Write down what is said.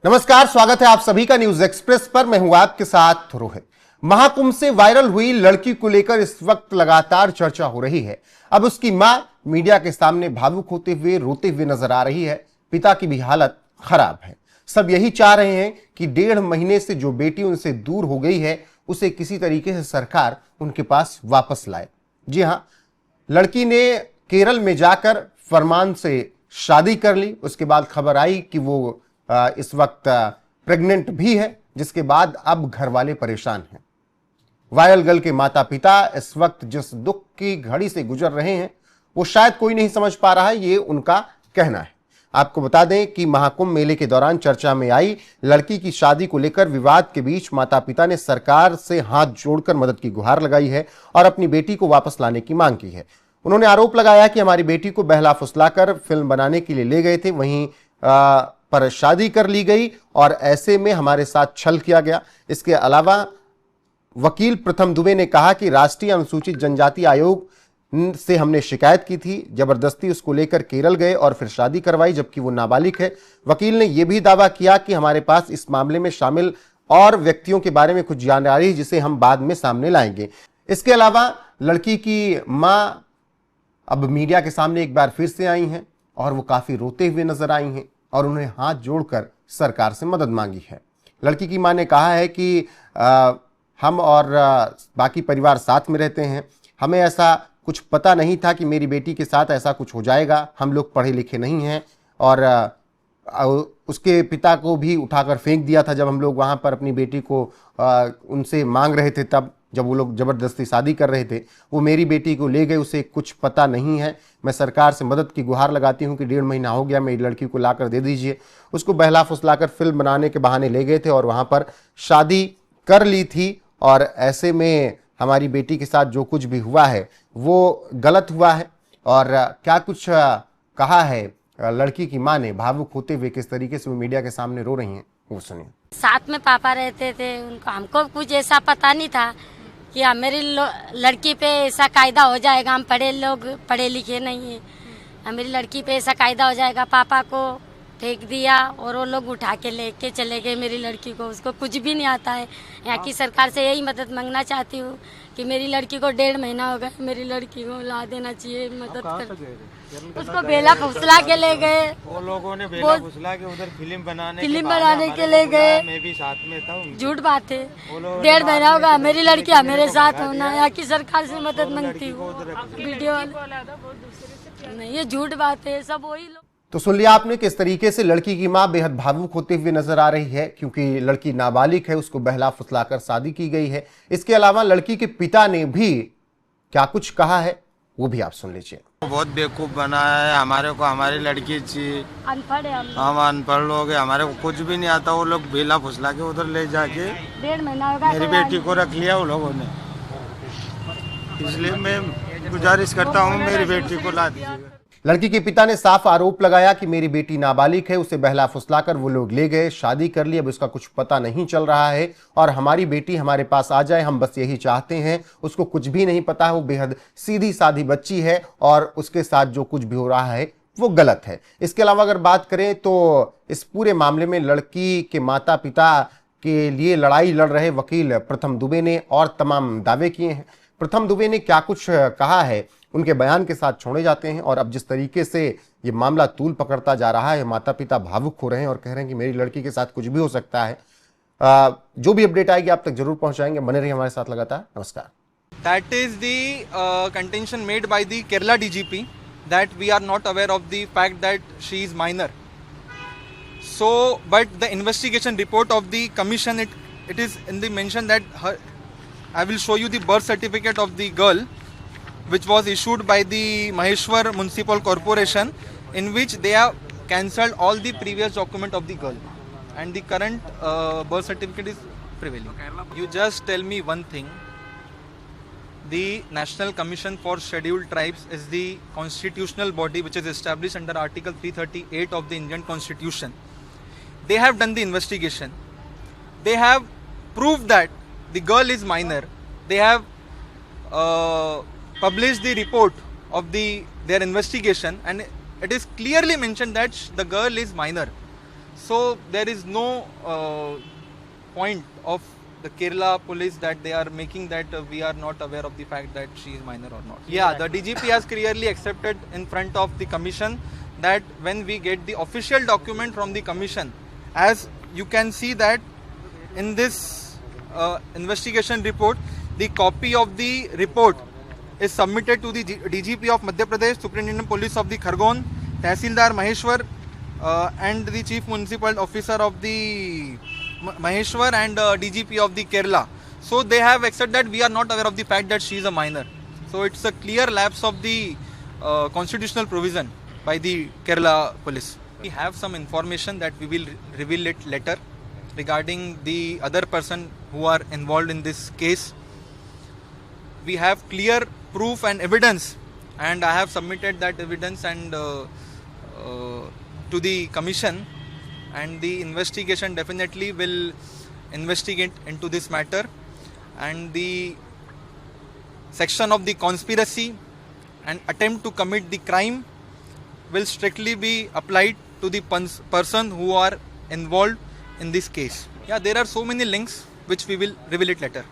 नमस्कार, स्वागत है आप सभी का न्यूज एक्सप्रेस पर। मैं हूं आपके साथ रोहित। महाकुंभ से वायरल हुई लड़की को लेकर इस वक्त लगातार चर्चा हो रही है। अब उसकी मां मीडिया के सामने भावुक होते हुए रोते हुए नजर आ रही है। पिता की भी हालत खराब है। सब यही चाह रहे हैं कि 1.5 महीने से जो बेटी उनसे दूर हो गई है उसे किसी तरीके से सरकार उनके पास वापस लाए। जी हां, लड़की ने केरल में जाकर फरमान से शादी कर ली। उसके बाद खबर आई कि वो इस वक्त प्रेग्नेंट भी है, जिसके बाद अब घर वाले परेशान हैं। वायरल गर्ल के माता पिता इस वक्त जिस दुख की घड़ी से गुजर रहे हैं वो शायद कोई नहीं समझ पा रहा है, ये उनका कहना है। आपको बता दें कि महाकुंभ मेले के दौरान चर्चा में आई लड़की की शादी को लेकर विवाद के बीच माता पिता ने सरकार से हाथ जोड़कर मदद की गुहार लगाई है और अपनी बेटी को वापस लाने की मांग की है। उन्होंने आरोप लगाया कि हमारी बेटी को बहला फुसलाकर फिल्म बनाने के लिए ले गए थे, वहीं पर शादी कर ली गई और ऐसे में हमारे साथ छल किया गया। इसके अलावा वकील प्रथम दुबे ने कहा कि राष्ट्रीय अनुसूचित जनजाति आयोग से हमने शिकायत की थी, जबरदस्ती उसको लेकर केरल गए और फिर शादी करवाई, जबकि वो नाबालिग है। वकील ने यह भी दावा किया कि हमारे पास इस मामले में शामिल और व्यक्तियों के बारे में कुछ जानकारी है जिसे हम बाद में सामने लाएंगे। इसके अलावा लड़की की मां अब मीडिया के सामने एक बार फिर से आई हैं और वो काफी रोते हुए नजर आई हैं और उन्हें हाथ जोड़कर सरकार से मदद मांगी है। लड़की की मां ने कहा है कि हम और बाकी परिवार साथ में रहते हैं, हमें ऐसा कुछ पता नहीं था कि मेरी बेटी के साथ ऐसा कुछ हो जाएगा। हम लोग पढ़े लिखे नहीं हैं और उसके पिता को भी उठाकर फेंक दिया था जब हम लोग वहाँ पर अपनी बेटी को उनसे मांग रहे थे, तब जब वो लोग जबरदस्ती शादी कर रहे थे। वो मेरी बेटी को ले गए, उसे कुछ पता नहीं है। मैं सरकार से मदद की गुहार लगाती हूँ कि 1.5 महीना हो गया, मेरी लड़की को लाकर दे दीजिए। उसको बहला फुसलाकर फिल्म बनाने के बहाने ले गए थे और वहाँ पर शादी कर ली थी और ऐसे में हमारी बेटी के साथ जो कुछ भी हुआ है वो गलत हुआ है। और क्या कुछ कहा है लड़की की माँ ने, भावुक होते हुए किस तरीके से वो मीडिया के सामने रो रही हैं, वो सुनिए। साथ में पापा रहते थे, उनको हमको कुछ ऐसा पता नहीं था कि मेरी लड़की पे ऐसा कायदा हो जाएगा। हम पढ़े लिखे नहीं है, मेरी लड़की पे ऐसा कायदा हो जाएगा। पापा को फेंक दिया और वो लोग उठा के लेके चले गए मेरी लड़की को। उसको कुछ भी नहीं आता है। यहाँ की सरकार से यही मदद मांगना चाहती हूँ कि मेरी लड़की को 1.5 महीना हो गया, मेरी लड़की को ला देना चाहिए, मदद कर। उसको बेला फुसला के ले गए, वो लोगों ने बेला फुसला के उधर फिल्म बनाने के ले गए। मैं भी साथ में था। झूठ बात है, 1.5 महीना होगा, मेरी लड़की मेरे साथ होना। यहाँ की सरकार से मदद मांगती हूँ। वीडियो नहीं, ये झूठ बात है, सब वही लोग। तो सुन लिया आपने किस तरीके से लड़की की मां बेहद भावुक होते हुए नजर आ रही है, क्योंकि लड़की नाबालिग है, उसको बहला फुसलाकर शादी की गई है। इसके अलावा लड़की के पिता ने भी क्या कुछ कहा है वो भी आप सुन लीजिए। बहुत बेवकूफ बनाया है हमारे को, हमारी लड़की चाहिए। अनपढ़ है हम अनपढ़ लोग हैं, हमारे को कुछ भी नहीं आता। वो लोग बेला फुसला के उधर ले जाके 1.5 महीना होगा मेरी बेटी को रख लिया वो लोगों ने। इसलिए मैं गुजारिश करता हूँ मेरी बेटी को ला दीजिएगा। लड़की के पिता ने साफ आरोप लगाया कि मेरी बेटी नाबालिग है, उसे बहला फुसलाकर वो लोग ले गए, शादी कर ली, अब उसका कुछ पता नहीं चल रहा है और हमारी बेटी हमारे पास आ जाए, हम बस यही चाहते हैं। उसको कुछ भी नहीं पता है, वो बेहद सीधी सादी बच्ची है और उसके साथ जो कुछ भी हो रहा है वो गलत है। इसके अलावा अगर बात करें तो इस पूरे मामले में लड़की के माता पिता के लिए लड़ाई लड़ रहे वकील प्रथम दुबे ने और तमाम दावे किए हैं। प्रथम दुबे ने क्या कुछ कहा है उनके बयान के साथ छोड़े जाते हैं। और अब जिस तरीके से ये मामला तूल पकड़ता जा रहा है, माता पिता भावुक हो रहे हैं और कह रहे हैं कि मेरी लड़की के साथ कुछ भी हो सकता है। जो भी अपडेट आएगी आप तक जरूर पहुंचाएंगे, बने रहिए हमारे साथ लगातार। नमस्कार। That is the contention made by the Kerala DGP that we are not aware of the fact that she is minor. So, but the investigation report of the commission, it is in the mention that I will show you the birth certificate of the girl, which was issued by the Maheshwar Municipal Corporation, in which they have cancelled all the previous document of the girl, and the current birth certificate is prevailing. You just tell me one thing. The National Commission for Scheduled Tribes is the constitutional body which is established under Article 338 of the Indian Constitution. They have done the investigation. They have proved that the girl is minor. They have published the report of their investigation, and it is clearly mentioned that the girl is minor. So there is no point of the Kerala police that they are making that we are not aware of the fact that she is minor or not. Yeah, the DGP has clearly accepted in front of the commission that when we get the official document from the commission, as you can see that in this investigation report, the copy of the report is submitted to the DGP of Madhya Pradesh, Superintendent Police of the Khargon, Tehsildar Maheshwar, and the Chief Municipal Officer of the Maheshwar and DGP of the Kerala. So they have accepted that we are not aware of the fact that she is a minor. So it's a clear lapse of the constitutional provision by the Kerala police. We have some information that we will reveal it later regarding the other person who are involved in this case. We have clear proof and evidence, and I have submitted that evidence and to the commission, and the investigation definitely will investigate into this matter, and the section of the conspiracy and attempt to commit the crime will strictly be applied to the person who are involved in this case. Yeah, there are so many links which we will reveal it later.